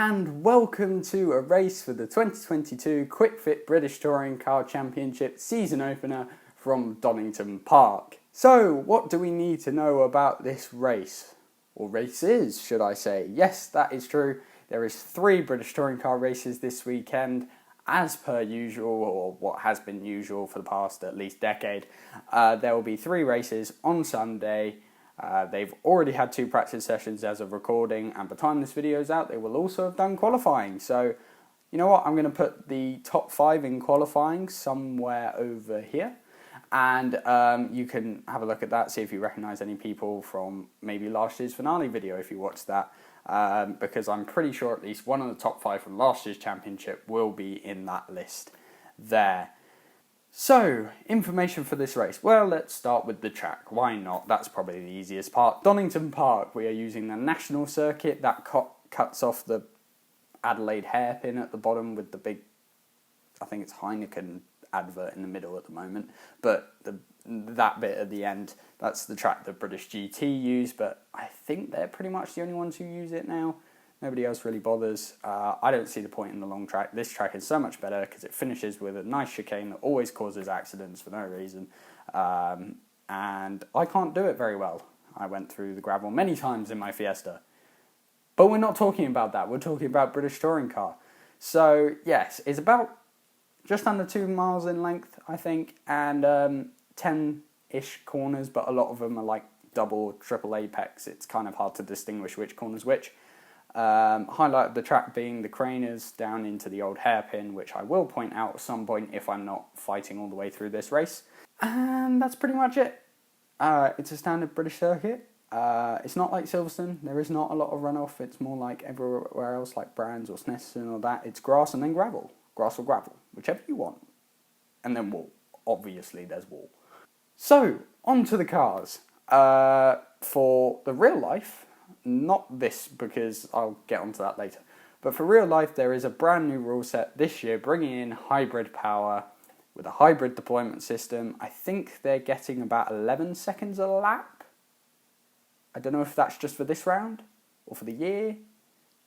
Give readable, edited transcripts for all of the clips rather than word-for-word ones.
and welcome to a race for the 2022 Kwikfit British Touring Car Championship season opener from Donington Park. So, what do we need to know about this race? Or races, should I say? Yes, that is true. There is 3 British Touring Car races this weekend, as per usual, or what has been usual for the past at least decade. There will be 3 races on Sunday. They've already had 2 practice sessions as of recording, and by the time this video is out, they will also have done qualifying. So, you know what, I'm going to put the top 5 in qualifying somewhere over here, and you can have a look at that, see if you recognise any people from maybe last year's finale video if you watched that, because I'm pretty sure at least one of the top 5 from last year's championship will be in that list there. So, information for this race. Well, let's start with the track. Why not? That's probably the easiest part. Donington Park. We are using the national circuit. That cuts off the Adelaide hairpin at the bottom with the big, I think it's Heineken advert in the middle at the moment. But that bit at the end, that's the track that British GT use. But I think they're pretty much the only ones who use it now. Nobody else really bothers. I don't see the point in the long track. This track is so much better because it finishes with a nice chicane that always causes accidents for no reason. And I can't do it very well. I went through the gravel many times in my Fiesta. But we're not talking about that. We're talking about British Touring Car. So, yes, it's about just under 2 miles in length, I think, and 10-ish corners, but a lot of them are like double, triple apex. It's kind of hard to distinguish which corner's which. Highlight of the track being the craners down into the old hairpin, which I will point out at some point if I'm not fighting all the way through this race. And that's pretty much it. It's a standard British circuit. It's not like Silverstone. There is not a lot of runoff. It's more like everywhere else, like Brands or Snetterton or that. It's grass and then gravel. Grass or gravel, whichever you want. And then wall. Obviously, there's wall. So, on to the cars. For the real life, not this, because I'll get onto that later. But for real life, there is a brand new rule set this year bringing in hybrid power with a hybrid deployment system. I think they're getting about 11 seconds a lap. I don't know if that's just for this round or for the year.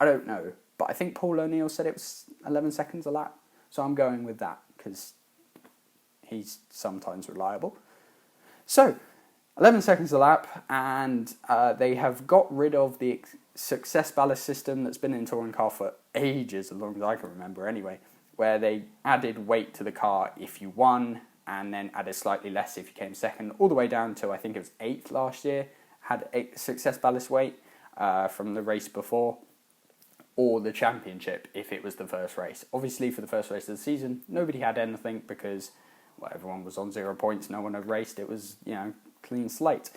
I don't know. But I think Paul O'Neill said it was 11 seconds a lap. So I'm going with that because he's sometimes reliable. So, 11 seconds a lap, and they have got rid of the success ballast system that's been in touring car for ages, as long as I can remember anyway, where they added weight to the car if you won, and then added slightly less if you came second, all the way down to, I think it was 8th last year, had 8 success ballast weight from the race before, or the championship if it was the first race. Obviously, for the first race of the season, nobody had anything because, well, everyone was on 0 points, no one had raced, it was, clean slate.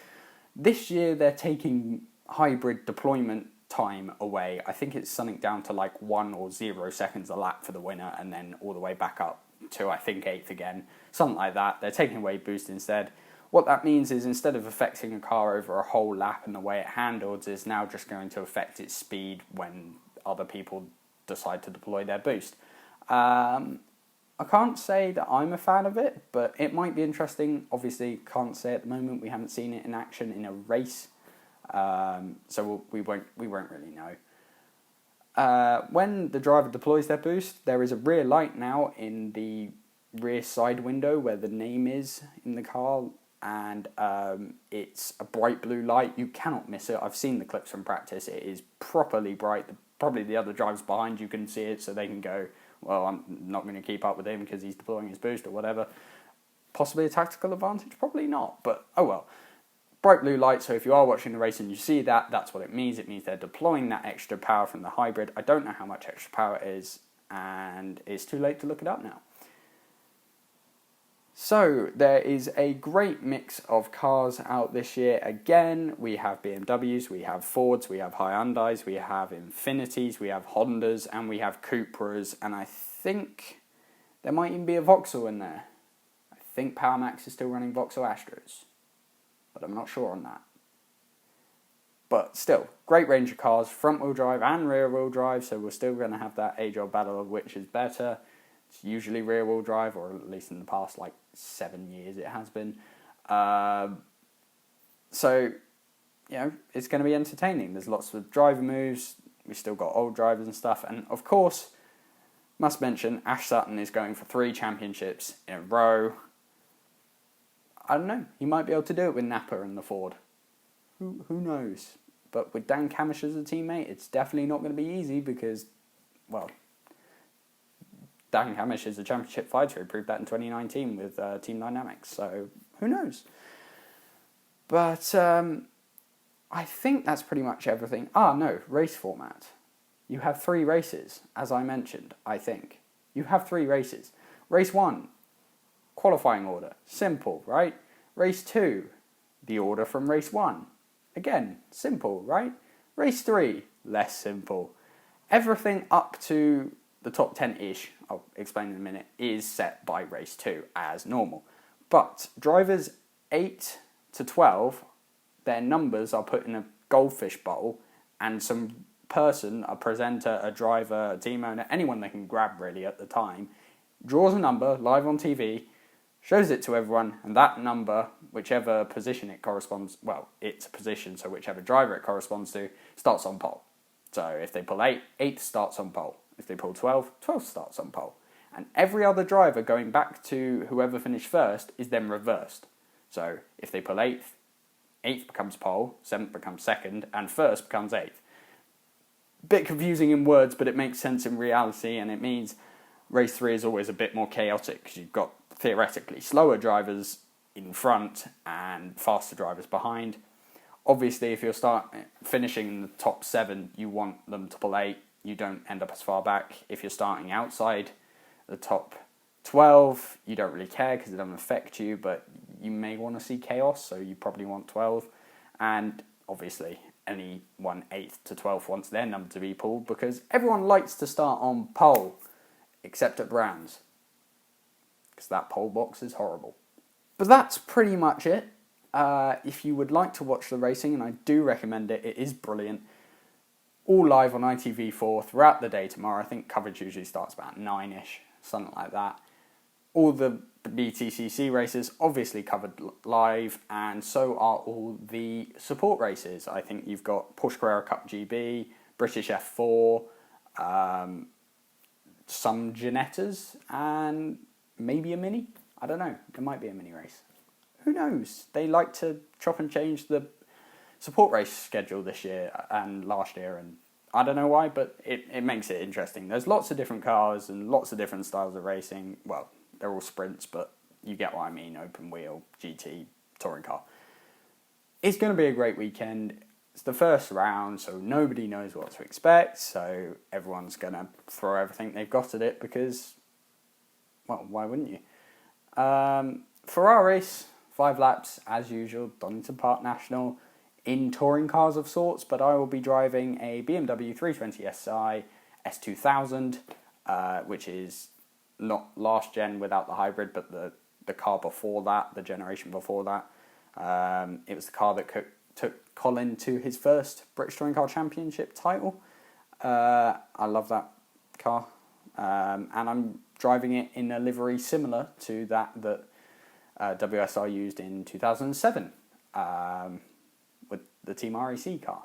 This year they're taking hybrid deployment time away. I think it's something down to like 1 or 0 seconds a lap for the winner, and then all the way back up to, I think, 8th again, something like that. They're taking away boost instead. What that means is instead of affecting a car over a whole lap and the way it handles, is now just going to affect its speed when other people decide to deploy their boost. I can't say that I'm a fan of it, but it might be interesting. Obviously, can't say at the moment. We haven't seen it in action in a race, so we won't really know. When the driver deploys their boost, there is a rear light now in the rear side window where the name is in the car, and it's a bright blue light. You cannot miss it. I've seen the clips from practice. It is properly bright. Probably the other drivers behind you can see it, so they can go, well, I'm not going to keep up with him because he's deploying his boost or whatever. Possibly a tactical advantage? Probably not, but oh well. Bright blue light, so if you are watching the race and you see that, that's what it means. It means they're deploying that extra power from the hybrid. I don't know how much extra power it is, and it's too late to look it up now. So, there is a great mix of cars out this year. Again, we have BMWs, we have Fords, we have Hyundais, we have Infinitis, we have Hondas, and we have Cupras, and I think there might even be a Vauxhall in there. I think PowerMax is still running Vauxhall Astros, but I'm not sure on that. But still, great range of cars, front-wheel drive and rear-wheel drive, so we're still going to have that age-old battle of which is better. It's usually rear-wheel drive, or at least in the past, 7 years it has been. So, it's going to be entertaining. There's lots of driver moves, We've still got old drivers and stuff. And of course, must mention, Ash Sutton is going for 3 championships in a row. I don't know. He might be able to do it with Napa and the Ford. Who knows? But with Dan Camish as a teammate, it's definitely not going to be easy because, well, Dan Camish is a championship fighter. He proved that in 2019 with Team Dynamics. So who knows? But I think that's pretty much everything. No, race format. You have 3 races, as I mentioned, I think. You have 3 races. Race 1, qualifying order. Simple, right? Race 2, the order from race 1. Again, simple, right? Race 3, less simple. Everything up to the top 10-ish, I'll explain in a minute, is set by race 2 as normal. But drivers 8 to 12, their numbers are put in a goldfish bowl, and some person, a presenter, a driver, a team owner, anyone they can grab really at the time, draws a number live on TV, shows it to everyone, and that number, whichever position it corresponds, well, it's a position, so whichever driver it corresponds to, starts on pole. So if they pull 8, 8 starts on pole. If they pull 12, 12 starts on pole. And every other driver going back to whoever finished first is then reversed. So if they pull 8th, 8th becomes pole, 7th becomes 2nd, and 1st becomes 8th. Bit confusing in words, but it makes sense in reality, and it means race 3 is always a bit more chaotic because you've got theoretically slower drivers in front and faster drivers behind. Obviously, if you're finishing in the top 7, you want them to pull 8. You don't end up as far back. If you're starting outside the top 12, you don't really care because it doesn't affect you, but you may want to see chaos, so you probably want 12. And obviously, anyone 8th to 12th wants their number to be pulled because everyone likes to start on pole, except at Browns, because that pole box is horrible. But that's pretty much it. If you would like to watch the racing, and I do recommend it, it is brilliant. All live on ITV4 throughout the day tomorrow. I think coverage usually starts about 9ish, something like that. All the BTCC races obviously covered live, and so are all the support races. I think you've got Porsche Carrera Cup GB, British F4, some Ginettas, and maybe a Mini. I don't know. It might be a mini race. Who knows? They like to chop and change the support race schedule this year and last year, and I don't know why, but it makes it interesting. There's lots of different cars and lots of different styles of racing. Well, they're all sprints, but you get what I mean. Open wheel, GT, touring car. It's going to be a great weekend. It's the first round, so nobody knows what to expect, so everyone's going to throw everything they've got at it because, well, why wouldn't you? For our race, 5 laps, as usual, Donington Park National, in touring cars of sorts, but I will be driving a BMW 320si S2000, which is not last gen without the hybrid, but the car before that, the generation before that. It was the car that took Colin to his first British Touring Car Championship title. I love that car, and I'm driving it in a livery similar to that WSR used in 2007 with the Team RAC car.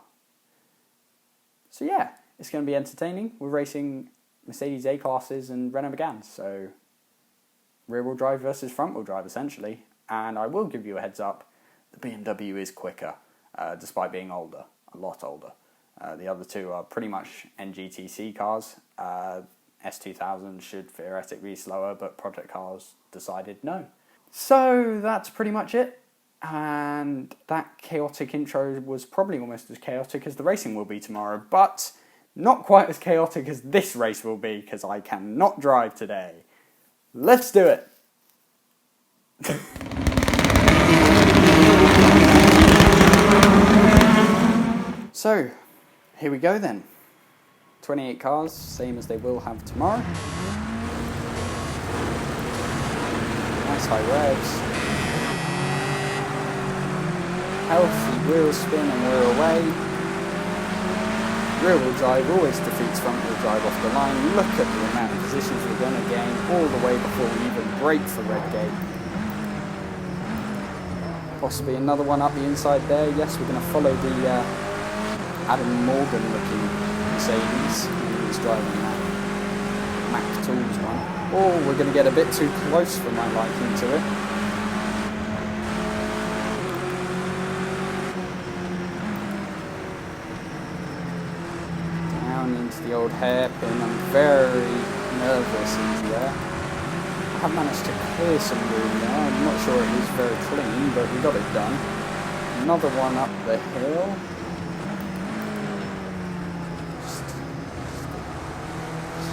So yeah, it's going to be entertaining. We're racing Mercedes A-classes and Renault Megane, so rear-wheel drive versus front-wheel drive essentially. And I will give you a heads up, the BMW is quicker, despite being older, a lot older. The other two are pretty much NGTC cars. S2000 should theoretically be slower, but Project Cars decided no. So that's pretty much it. And that chaotic intro was probably almost as chaotic as the racing will be tomorrow, but not quite as chaotic as this race will be, because I cannot drive today. Let's do it! So, here we go then. 28 cars, same as they will have tomorrow. Nice high revs. Healthy wheel spin and we're away. Rear wheel drive always defeats front wheel drive off the line. Look at the amount of positions we're going to gain all the way before we even break for red gate. Possibly another one up the inside there. Yes, we're going to follow the Adam Morgan looking Mercedes. He's driving that Mac Tools one. Oh, we're going to get a bit too close for my liking to it. Down into the old hairpin. I'm very nervous into there. I have managed to clear some room there. I'm not sure it was very clean, but we got it done. Another one up the hill.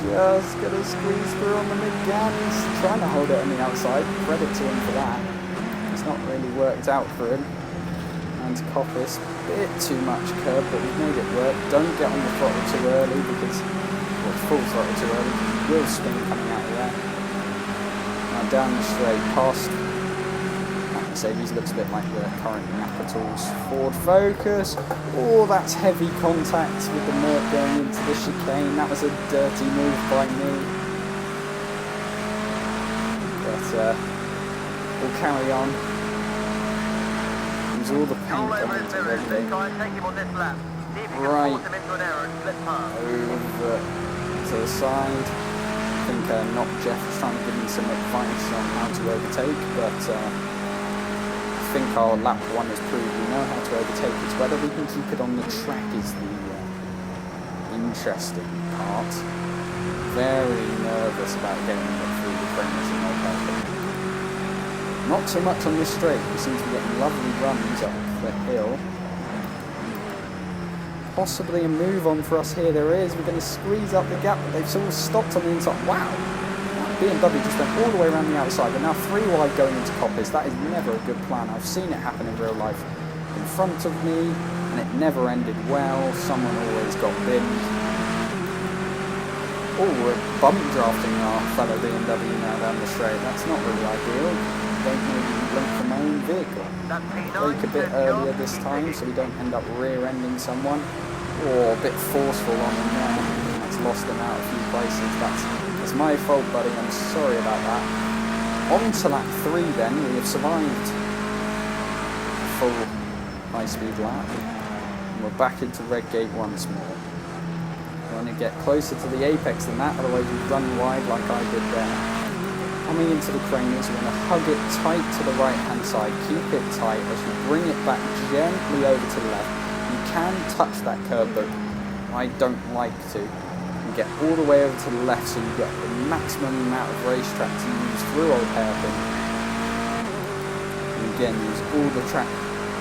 Just gonna squeeze through on the mid-gap. He's trying to hold it on the outside. Credit to him for that. It's not really worked out for him. And Coppice, bit too much curb, but we've made it work. Don't get on the throttle too early because, well, full throttle too early because you will spin coming out of there. Now down the straight, past that Mercedes, looks a bit like the current Napa Tools Ford Focus. Oh, that's heavy contact with the Merc going into the chicane. That was a dirty move by me. But we'll carry on. Use all the paint coming into Redgate. Right over to the side. I think not Jeff was trying to give me some advice on how to overtake, but I think our lap 1 has proved we know how to overtake. It's whether we can keep it on the track is the interesting part. Very nervous about getting it through the corners in our path. Not so much on this straight. We seem to be getting lovely runs up the hill. Possibly a move on for us here. There is. We're going to squeeze up the gap, but they've sort of stopped on the inside. Wow! BMW just went all the way around the outside. We're now 3 wide going into Coppice. That is never a good plan. I've seen it happen in real life in front of me, and it never ended well. Someone always got binned. Oh, we're bump drafting our fellow BMW now down the straight. That's not really ideal. Don't maybe blink for my own vehicle. Brake a bit earlier this time so we don't end up rear-ending someone. Or a bit forceful on him there. That's lost him out a few places. That's my fault, buddy. I'm sorry about that. On to lap 3 then. We have survived a full high-speed lap. And we're back into Redgate once more. We're going to get closer to the apex than that, otherwise we run wide like I did there. Coming into the craners, we're going to hug it tight to the right-hand side. Keep it tight as you bring it back gently over to the left. You can touch that curb, but I don't like to. You get all the way over to the left so you get the maximum amount of racetrack to use through Old Hairpin. And again, use all the track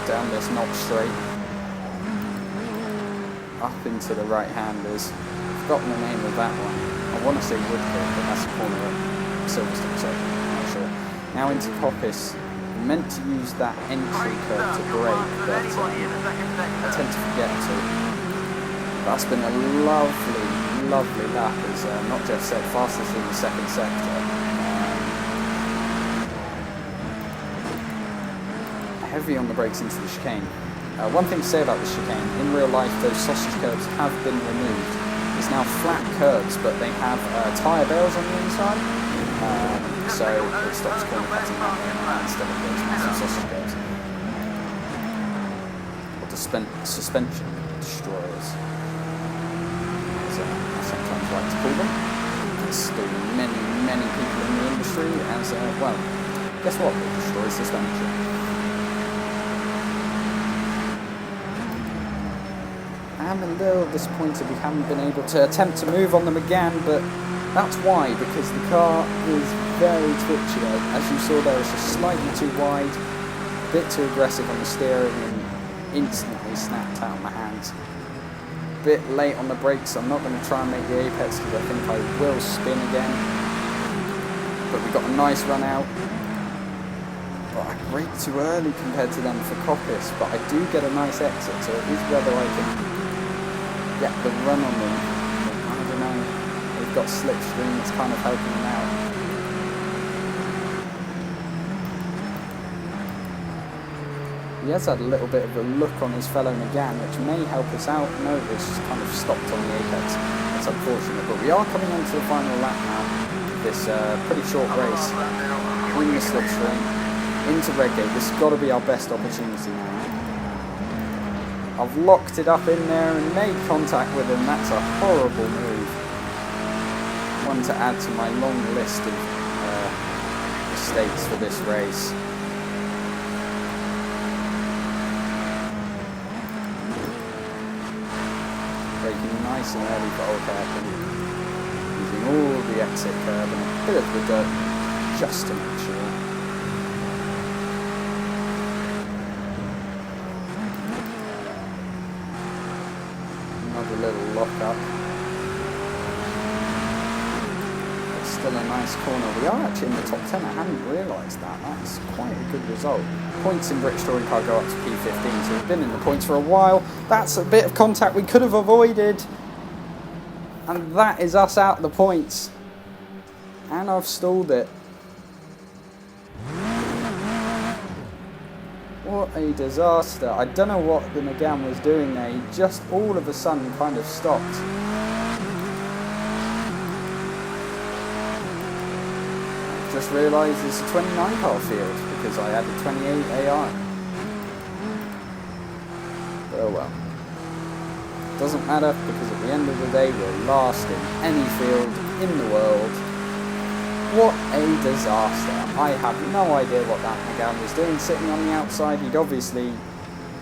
down this not straight. Up into the right-handers. I've forgotten the name of that one. I want to say Woodcote, but that's a corner of Silverstone, so I'm not sure. Now into Coppice. I'm meant to use that entry curve to brake, but I tend to forget to. That's been a lovely, lovely lap, as not Jeff said, fastest in the second sector. Heavy on the brakes into the chicane. One thing to say about the chicane, in real life those sausage curbs have been removed. It's now flat curbs, but they have tyre bales on the inside, so it stops corner cutting instead of those massive sausage curbs. Or suspension destroyers, as I sometimes like to call them. There's still many, many people in the industry as, well, guess what? They destroy suspension. I'm a little disappointed we haven't been able to attempt to move on them again, but that's why, because the car is very twitchy. As you saw there, it's just slightly too wide, a bit too aggressive on the steering, and instantly snapped out of my hands. A bit late on the brakes, so I'm not going to try and make the apex because I think I will spin again. But we got a nice run out. But I brake too early compared to them for Coppice, but I do get a nice exit, so it is whether I can get the run on them. I don't know. They've got slipstream, it's kind of helping them out. He has had a little bit of a look on his fellow McGann, which may help us out. No, it's kind of stopped on the apex. It's unfortunate, but we are coming on to the final lap now. This pretty short race. In the slipstream, into Redgate. This has got to be our best opportunity now. I've locked it up in there and made contact with him. That's a horrible move. One to add to my long list of mistakes for this race. Braking nice and early for old hairpin. Using all the exit curb and a bit of the dirt just to make sure. Another little lock up. It's still a nice corner. We are actually in the top 10. I hadn't realised that. That's quite a good result. Points in British Touring Car go up to P15, so we've been in the points for a while. That's a bit of contact we could have avoided. And that is us out of the points. And I've stalled it. What a disaster. I don't know what the McGann was doing there. He just all of a sudden kind of stopped. I've just realised it's a 29 car field because I added 28 AI. But oh well. Doesn't matter because at the end of the day we're last in any field in the world. What a disaster. I have no idea what that McGann was doing sitting on the outside. He'd obviously,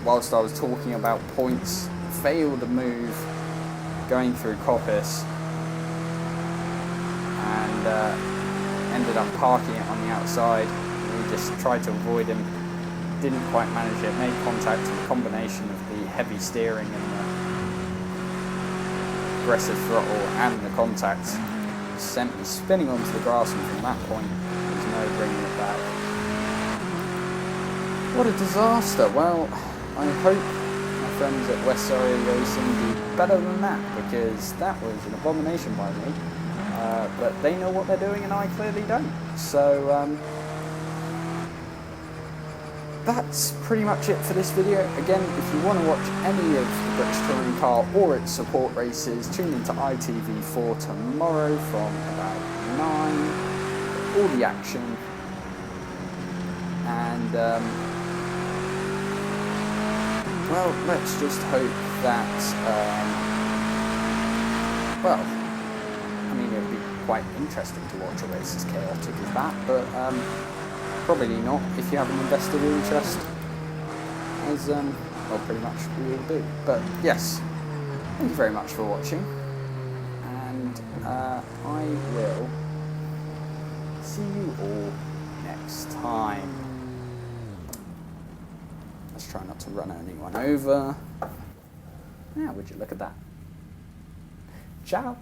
whilst I was talking about points, failed a move going through Coppice and ended up parking it on the outside. We just tried to avoid him, didn't quite manage it, made contact with a combination of the heavy steering and the aggressive throttle and the contact. Sent me spinning onto the grass, and from that point there's no bringing it back. What a disaster. Well, I hope my friends at West Surrey Racing do better than that, because that was an abomination by me. But they know what they're doing and I clearly don't. So that's pretty much it for this video. Again, if you want to watch any of the British Touring Car or its support races, tune into ITV4 tomorrow from about 9. All the action. And, well, let's just hope that, well, I mean, it would be quite interesting to watch a race as chaotic as that, but, probably not if you have an invested interest, as well, pretty much we all do. But yes, thank you very much for watching, and I will see you all next time. Let's try not to run anyone over. Yeah, would you look at that? Ciao.